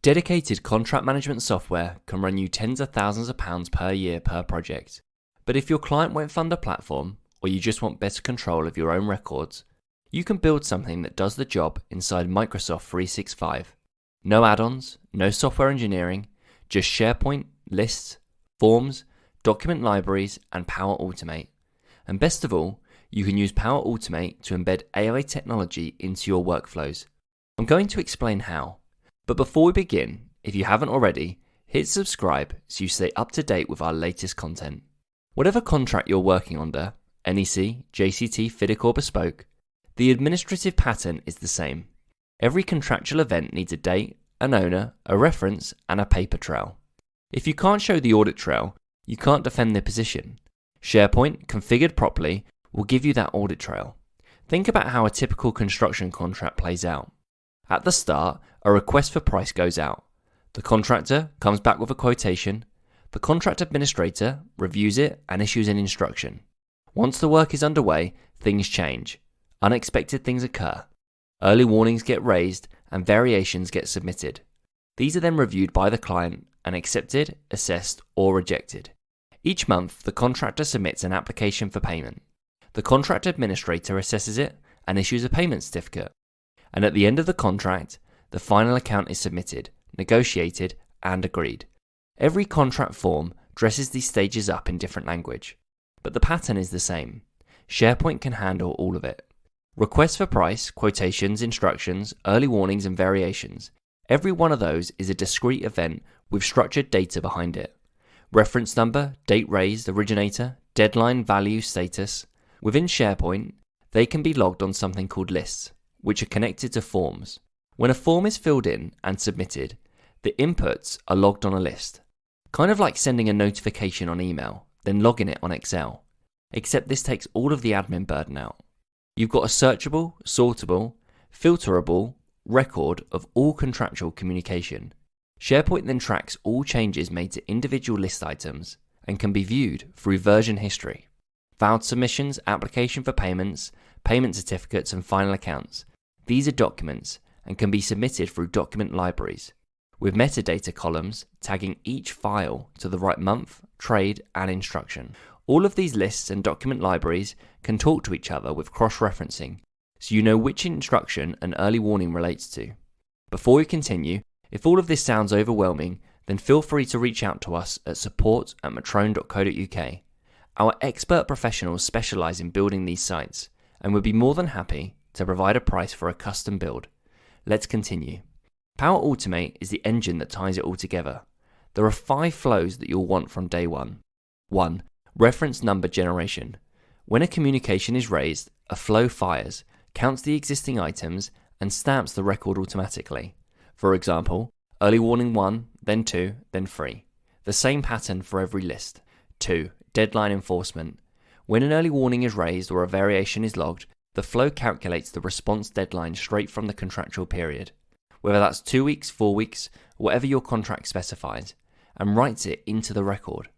Dedicated contract management software can run you tens of thousands of pounds per year per project. But if your client won't fund a platform, or you just want better control of your own records, you can build something that does the job inside Microsoft 365. No add-ons, no software engineering, just SharePoint, lists, forms, document libraries, and Power Automate. And best of all, you can use Power Automate to embed AI technology into your workflows. I'm going to explain how. But before we begin, if you haven't already, hit subscribe so you stay up to date with our latest content. Whatever contract you're working under, NEC, JCT, FIDIC or Bespoke, the administrative pattern is the same. Every contractual event needs a date, an owner, a reference, and a paper trail. If you can't show the audit trail, you can't defend the position. SharePoint, configured properly, will give you that audit trail. Think about how a typical construction contract plays out. At the start, a request for price goes out. The contractor comes back with a quotation. The contract administrator reviews it and issues an instruction. Once the work is underway, things change. Unexpected things occur. Early warnings get raised and variations get submitted. These are then reviewed by the client and accepted, assessed, or rejected. Each month, the contractor submits an application for payment. The contract administrator assesses it and issues a payment certificate. And at the end of the contract, the final account is submitted, negotiated, and agreed. Every contract form dresses these stages up in different language, but the pattern is the same. SharePoint can handle all of it. Requests for price, quotations, instructions, early warnings, and variations. Every one of those is a discrete event with structured data behind it. Reference number, date raised, originator, deadline, value, status. Within SharePoint, they can be logged on something called lists, which are connected to forms. When a form is filled in and submitted, the inputs are logged on a list. Kind of like sending a notification on email, then logging it on Excel. Except this takes all of the admin burden out. You've got a searchable, sortable, filterable record of all contractual communication. SharePoint then tracks all changes made to individual list items and can be viewed through version history. Filed submissions, application for payments, payment certificates, and final accounts. These are documents and can be submitted through document libraries, with metadata columns tagging each file to the right month, trade, and instruction. All of these lists and document libraries can talk to each other with cross-referencing, so you know which instruction an early warning relates to. Before we continue, if all of this sounds overwhelming, then feel free to reach out to us at support@metroun.co.uk. Our expert professionals specialise in building these sites, and would be more than happy to provide a price for a custom build. Let's continue. Power Automate is the engine that ties it all together. There are 5 flows that you'll want from day one. 1. Reference number generation. When a communication is raised, a flow fires, counts the existing items, and stamps the record automatically. For example, early warning 1, then 2, then 3. The same pattern for every list. 2. Deadline enforcement. When an early warning is raised or a variation is logged, the flow calculates the response deadline straight from the contractual period, whether that's 2 weeks, 4 weeks, whatever your contract specifies, and writes it into the record.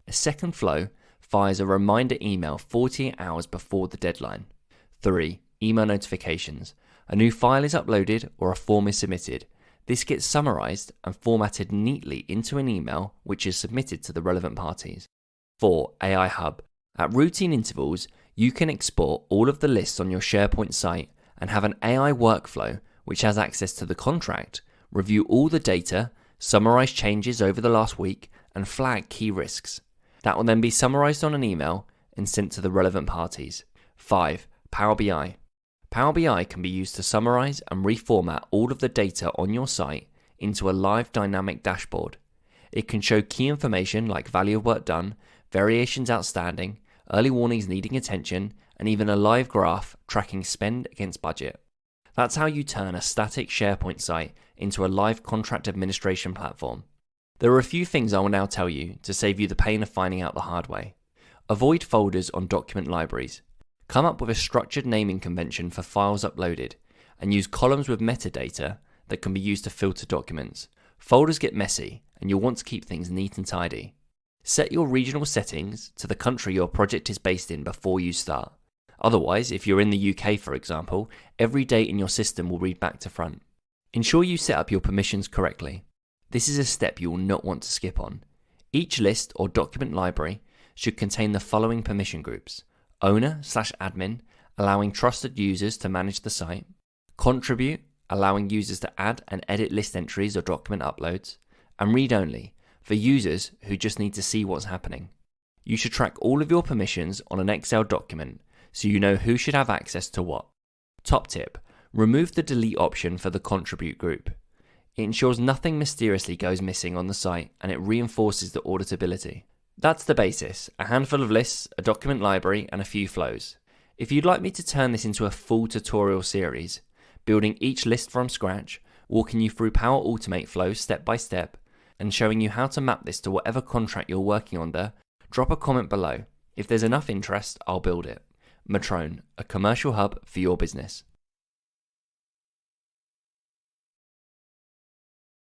A second flow fires a reminder email 48 hours before the deadline. 3. Email notifications. A new file is uploaded or a form is submitted. This gets summarized and formatted neatly into an email which is submitted to the relevant parties. 4. AI Hub. At routine intervals, you can export all of the lists on your SharePoint site and have an AI workflow which has access to the contract, review all the data, summarize changes over the last week, and flag key risks. That will then be summarized on an email and sent to the relevant parties. 5. Power BI. Power BI can be used to summarize and reformat all of the data on your site into a live dynamic dashboard. It can show key information like value of work done, variations outstanding, early warnings needing attention, and even a live graph tracking spend against budget. That's how you turn a static SharePoint site into a live contract administration platform. There are a few things I will now tell you to save you the pain of finding out the hard way. Avoid folders on document libraries. Come up with a structured naming convention for files uploaded, and use columns with metadata that can be used to filter documents. Folders get messy, and you'll want to keep things neat and tidy. Set your regional settings to the country your project is based in before you start. Otherwise, if you're in the UK for example, every date in your system will read back to front. Ensure you set up your permissions correctly. This is a step you will not want to skip on. Each list or document library should contain the following permission groups: owner/admin, allowing trusted users to manage the site; contribute, allowing users to add and edit list entries or document uploads; and read-only, for users who just need to see what's happening. You should track all of your permissions on an Excel document so you know who should have access to what. Top tip: remove the delete option for the contribute group. It ensures nothing mysteriously goes missing on the site, and it reinforces the auditability. That's the basis: a handful of lists, a document library, and a few flows. If you'd like me to turn this into a full tutorial series, building each list from scratch, walking you through Power Automate flows step by step, and showing you how to map this to whatever contract you're working under, drop a comment below. If there's enough interest, I'll build it. Metroun, a commercial hub for your business.